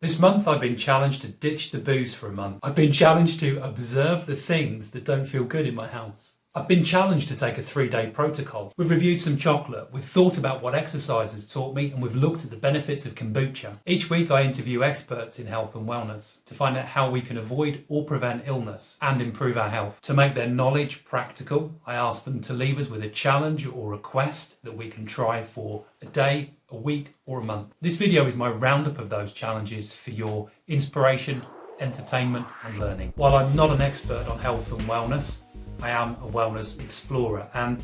This month I've been challenged to ditch the booze for a month. I've been challenged to observe the things that don't feel good in my house. I've been challenged to take a 3-day protocol. We've reviewed some chocolate, we've thought about what exercise has taught me, and we've looked at the benefits of kombucha. Each week I interview experts in health and wellness to find out how we can avoid or prevent illness and improve our health. To make their knowledge practical, I ask them to leave us with a challenge or a quest that we can try for a day, a week or a month. This video is my roundup of those challenges for your inspiration, entertainment and learning. While I'm not an expert on health and wellness, I am a wellness explorer, and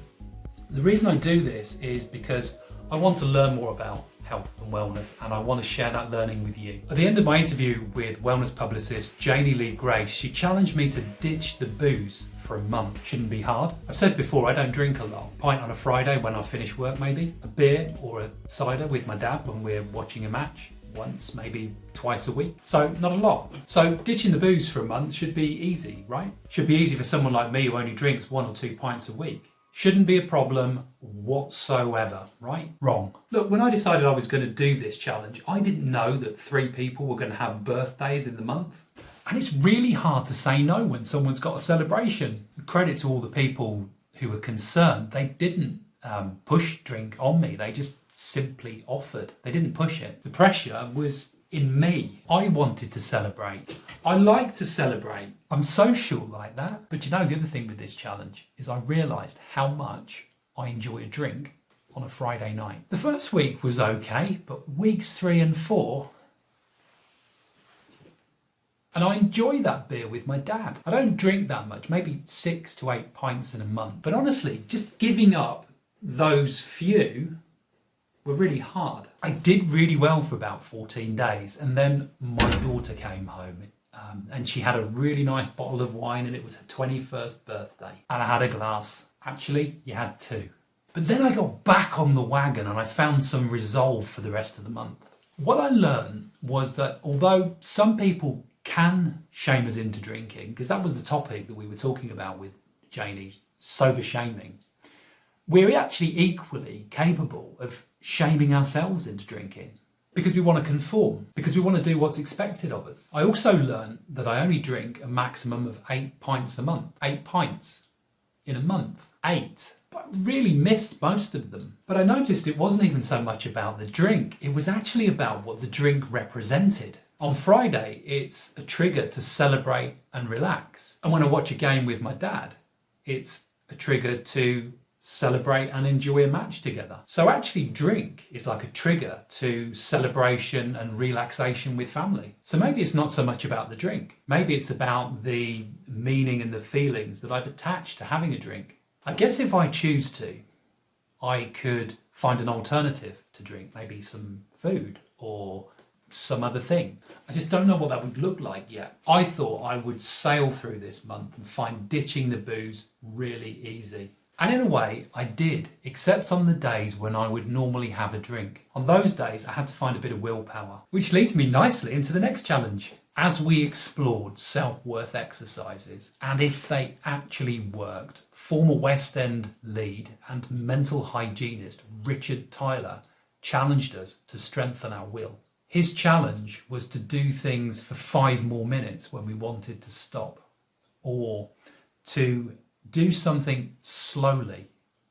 the reason I do this is because I want to learn more about health and wellness, and I want to share that learning with you. At the end of my interview with wellness publicist Janie Lee Grace, she challenged me to ditch the booze for a month. Shouldn't be hard. I've said before, I don't drink a lot. A pint on a Friday when I finish work maybe, a beer or a cider with my dad when we're watching a match. Once, maybe twice a week. So not a lot. So ditching the booze for a month should be easy, right? Should be easy for someone like me who only drinks 1 or 2 pints a week. Shouldn't be a problem whatsoever, right? Wrong. Look, when I decided I was going to do this challenge, I didn't know that 3 people were going to have birthdays in the month. And it's really hard to say no when someone's got a celebration. Credit to all the people who were concerned. They didn't push drink on me. They just simply offered. They didn't push it. The pressure was in me. I wanted to celebrate. I like to celebrate. I'm social like that. But you know, the other thing with this challenge is I realised how much I enjoy a drink on a Friday night. The first week was okay, but weeks 3 and 4, and I enjoy that beer with my dad. I don't drink that much, maybe 6 to 8 pints in a month. But honestly, just giving up those few were really hard. I did really well for about 14 days, and then my daughter came home and she had a really nice bottle of wine, and it was her 21st birthday, and I had a glass. Actually, you had 2. But then I got back on the wagon and I found some resolve for the rest of the month. What I learned was that although some people can shame us into drinking, because that was the topic that we were talking about with Janie, sober shaming, we're actually equally capable of shaming ourselves into drinking because we want to conform, because we want to do what's expected of us. I also learned that I only drink a maximum of 8 pints a month. 8 pints in a month. 8. But I really missed most of them. But I noticed it wasn't even so much about the drink. It was actually about what the drink represented. On Friday, it's a trigger to celebrate and relax. And when I watch a game with my dad, it's a trigger to celebrate and enjoy a match together. So actually drink is like a trigger to celebration and relaxation with family. So maybe it's not so much about the drink. Maybe it's about the meaning and the feelings that I've attached to having a drink. I guess if I choose to, I could find an alternative to drink, maybe some food or some other thing. I just don't know what that would look like yet. I thought I would sail through this month and find ditching the booze really easy. And in a way, I did, except on the days when I would normally have a drink. On those days, I had to find a bit of willpower, which leads me nicely into the next challenge. As we explored self-worth exercises, and if they actually worked, former West End lead and mental hygienist Richard Tyler challenged us to strengthen our will. His challenge was to do things for 5 more minutes when we wanted to stop, or to do something slowly,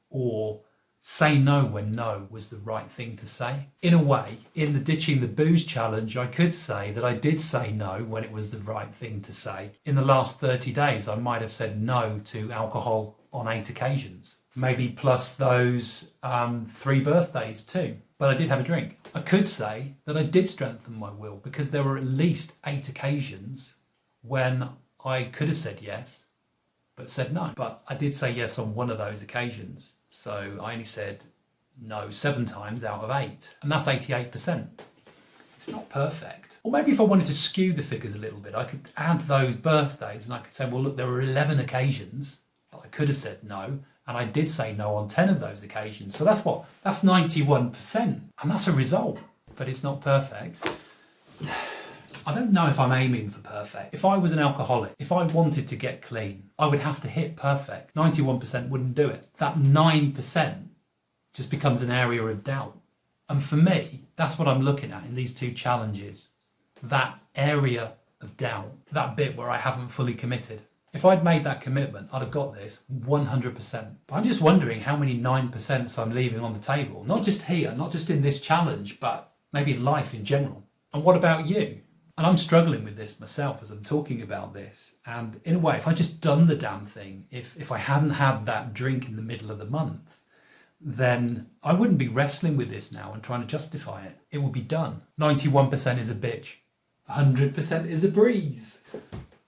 or say no when no was the right thing to say. In a way, in the ditching the booze challenge, I could say that I did say no when it was the right thing to say. In the last 30 days, I might have said no to alcohol on 8 occasions, maybe plus those 3 birthdays too. But I did have a drink. I could say that I did strengthen my will because there were at least 8 occasions when I could have said yes, but said no. But I did say yes on one of those occasions. So I only said no 7 times out of 8. And that's 88%. It's not perfect. Or maybe if I wanted to skew the figures a little bit, I could add those birthdays and I could say, well, look, there were 11 occasions that I could have said no. And I did say no on 10 of those occasions. So that's what? That's 91%. And that's a result. But it's not perfect. I don't know if I'm aiming for perfect. If I was an alcoholic, if I wanted to get clean, I would have to hit perfect. 91% wouldn't do it. That 9% just becomes an area of doubt. And for me, that's what I'm looking at in these 2 challenges. that area of doubt, that bit where I haven't fully committed. If I'd made that commitment, I'd have got this 100%. But I'm just wondering how many 9% I'm leaving on the table. Not just here, not just in this challenge, but maybe in life in general. And what about you? And I'm struggling with this myself as I'm talking about this. And in a way, if I just done the damn thing, if I hadn't had that drink in the middle of the month, then I wouldn't be wrestling with this now and trying to justify it. It would be done. 91% is a bitch. 100% is a breeze.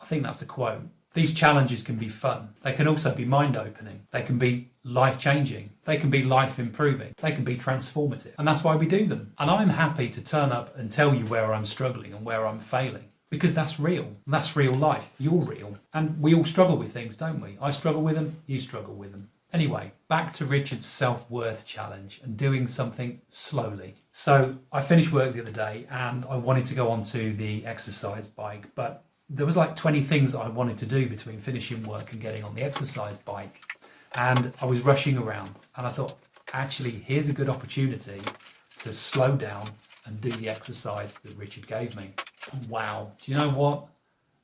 I think that's a quote. These challenges can be fun. They can also be mind-opening. They can be life-changing. They can be life-improving. They can be transformative. And that's why we do them. And I'm happy to turn up and tell you where I'm struggling and where I'm failing. Because that's real. That's real life. You're real. And we all struggle with things, don't we? I struggle with them. You struggle with them. Anyway, back to Richard's self-worth challenge and doing something slowly. So I finished work the other day and I wanted to go onto the exercise bike, but there was like 20 things that I wanted to do between finishing work and getting on the exercise bike. And I was rushing around and I thought, actually, here's a good opportunity to slow down and do the exercise that Richard gave me. And wow, do you know what?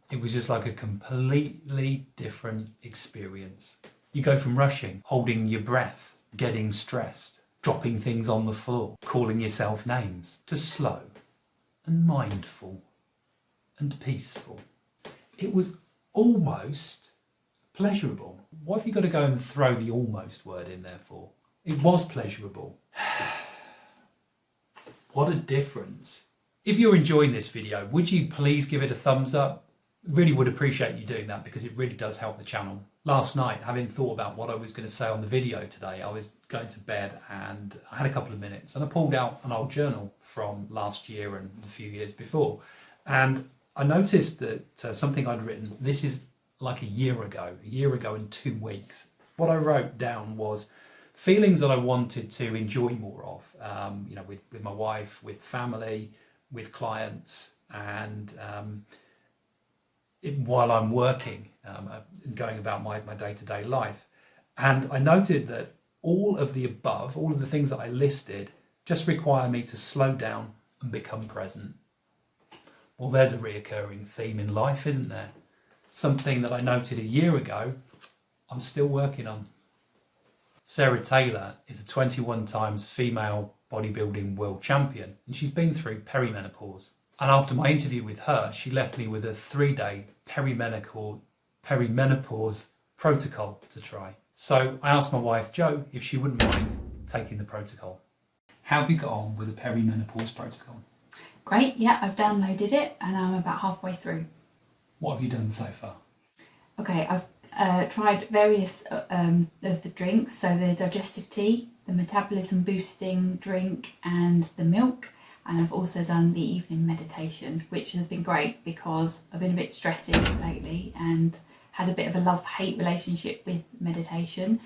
It was just like a completely different experience. You go from rushing, holding your breath, getting stressed, dropping things on the floor, calling yourself names, to slow and mindful and peaceful. It was almost pleasurable. What have you got to go and throw the almost word in there for? It was pleasurable. What a difference. If you're enjoying this video, would you please give it a thumbs up? Really would appreciate you doing that because it really does help the channel. Last night, having thought about what I was going to say on the video today, I was going to bed and I had a couple of minutes and I pulled out an old journal from last year and a few years before. And I noticed that something I'd written, this is like a year ago and 2 weeks. What I wrote down was feelings that I wanted to enjoy more of, with my wife, with family, with clients, and while I'm working, going about my day-to-day life. And I noted that all of the above, all of the things that I listed, just require me to slow down and become present. Well, there's a reoccurring theme in life, isn't there? Something that I noted a year ago, I'm still working on. Sarah Taylor is a 21 times female bodybuilding world champion, and she's been through perimenopause. And after my interview with her, she left me with a 3-day perimenopause protocol to try. So I asked my wife, Jo, if she wouldn't mind taking the protocol. How have you got on with the perimenopause protocol? Great, yeah, I've downloaded it and I'm about halfway through. What have you done so far? Okay, I've tried various of the drinks, so the digestive tea, the metabolism boosting drink and the milk. And I've also done the evening meditation, which has been great because I've been a bit stressy lately and had a bit of a love-hate relationship with meditation.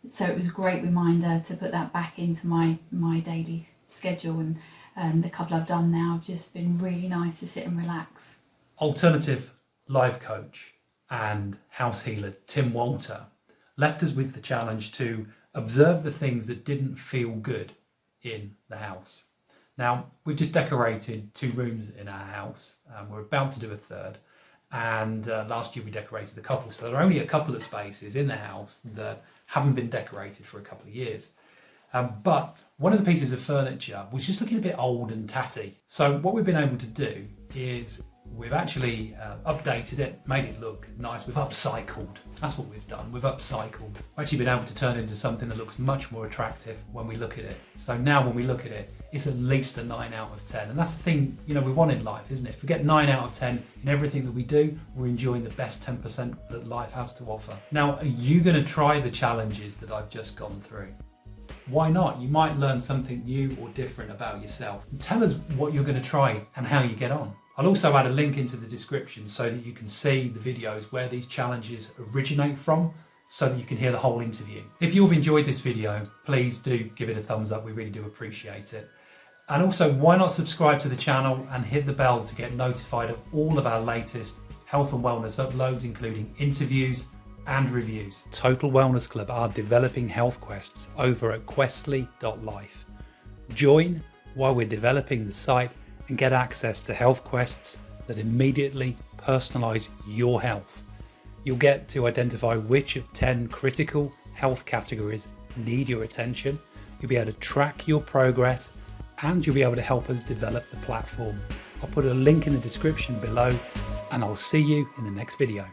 So it was a great reminder to put that back into my daily schedule, and the couple I've done now have just been really nice to sit and relax. Alternative life coach and house healer Tim Walter left us with the challenge to observe the things that didn't feel good in the house. Now, we've just decorated 2 rooms in our house. We're about to do a 3rd. And last year we decorated a couple. So there are only a couple of spaces in the house that haven't been decorated for a couple of years. But one of the pieces of furniture was just looking a bit old and tatty. So what we've been able to do is we've actually updated it, made it look nice. We've upcycled. That's what we've done. We've upcycled. We've actually been able to turn it into something that looks much more attractive when we look at it. So now when we look at it, it's at least a 9 out of 10. And that's the thing, we want in life, isn't it? If we get 9 out of 10 in everything that we do, we're enjoying the best 10% that life has to offer. Now, are you going to try the challenges that I've just gone through? Why not? You might learn something new or different about yourself. Tell us what you're going to try and how you get on. I'll also add a link into the description so that you can see the videos where these challenges originate from, so that you can hear the whole interview. If you've enjoyed this video, please do give it a thumbs up. We really do appreciate it. And also, why not subscribe to the channel and hit the bell to get notified of all of our latest health and wellness uploads, including interviews and reviews. Total Wellness Club are developing health quests over at questly.life. Join while we're developing the site and get access to health quests that immediately personalise your health. You'll get to identify which of 10 critical health categories need your attention. You'll be able to track your progress, and you'll be able to help us develop the platform. I'll put a link in the description below, and I'll see you in the next video.